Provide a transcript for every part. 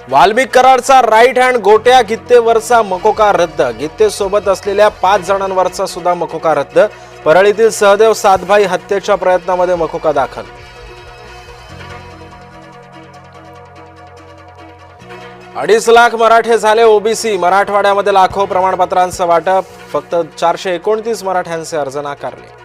Valmik कराडचा right hand गोट्या गित्तेवरचा मकोका रद्द. गित्ते सोबत असलेल्या 5 जणांवरचा सुद्धा मकोका रद्द. परळीतील सहदेव सातभाई हत्येच्या प्रयत्नामध्ये मकोका दाखल. अडीच लाख मराठे झाले ओबीसी. मराठवाड्यामध्ये लाखो प्रमाणपत्रांचं वाटप. फक्त 429 मराठ्यांचे अर्ज नाकारले.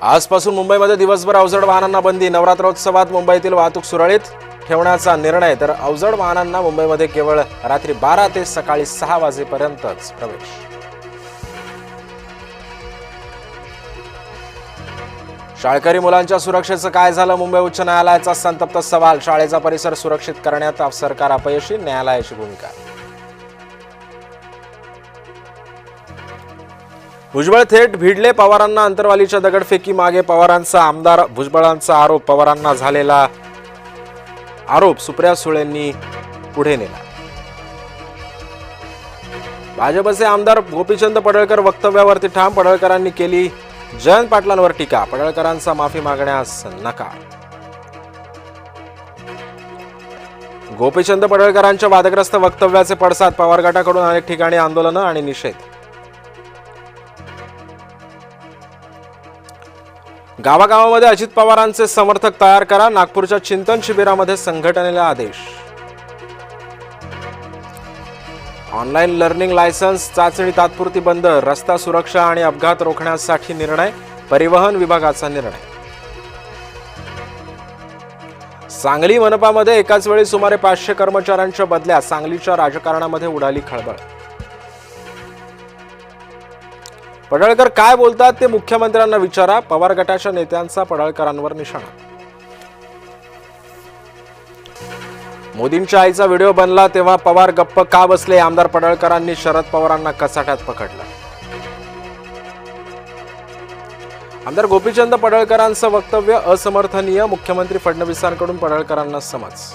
आजपासून मुंबईमध्ये दिवसभर अवजड वाहनांना बंदी. नवरात्रोत्सवात मुंबईतील वाहतूक सुरळीत ठेवण्याचा निर्णय. तर अवजड वाहनांना मुंबईमध्ये केवळ रात्री 12 ते सकाळी 6 वाजेपर्यंतच प्रवेश. शाळकरी मुलांच्या सुरक्षेचं काय झालं? मुंबई उच्च न्यायालयाचा संतप्त सवाल. शाळेचा परिसर सुरक्षित करण्यात सरकार अपयशी, न्यायालयाची भूमिका. भुजबळ थेट भिडले पवारांना. अंतरवालीच्या दगडफेकी मागे पवारांचा आमदार भुजबळांचा आरोप. पवारांना झालेला आरोप सुप्रिया सुळेंनी पुढे नेला. भाजपचे आमदार गोपीचंद पडळकर वक्तव्यावरती ठाम. पडळकरांनी केली जयंत पाटलांवर टीका. पडळकरांचा माफी मागण्यास नकार. गोपीचंद पडळकरांच्या वादग्रस्त वक्तव्याचे पडसाद. पवार गटाकडून अनेक ठिकाणी आंदोलनं आणि निषेध. गावागावामध्ये अजित पवारांचे समर्थक तयार करा. नागपूरच्या चिंतन शिबिरामध्ये संघटनेला आदेश. ऑनलाईन लर्निंग लायसन्स चाचणी तात्पुरती बंद. रस्ता सुरक्षा आणि अपघात रोखण्यासाठी निर्णय. परिवहन विभागाचा निर्णय. सांगली मनपामध्ये एकाच वेळी सुमारे 500 कर्मचाऱ्यांच्या बदल्या. सांगलीच्या राजकारणामध्ये उडाली खळबळ. पडळकर काय बोलतात ते मुख्यमंत्र्यांना विचारा. पवार गटाच्या नेत्यांचा पडळकरांवर निशाणा. मोदींच्या आईचा व्हिडिओ बनला तेव्हा पवार गप्प का बसले? आमदार पडळकरांनी शरद पवारांना कचाट्यात पकडलं. आमदार गोपीचंद पडळकरांचं वक्तव्य असमर्थनीय. मुख्यमंत्री फडणवीसांकडून पडळकरांना समज.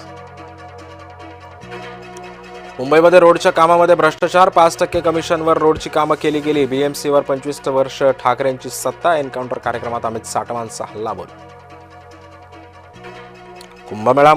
मुंबईमध्ये रोडच्या कामामध्ये भ्रष्टाचार. 5% कमिशनवर रोडची कामं केली गेली. बीएमसीवर 25 वर्ष ठाकरेंची सत्ता. एन्काउंटर कार्यक्रमात अमित साटवांचा हल्लाबोल. कुंभमेळा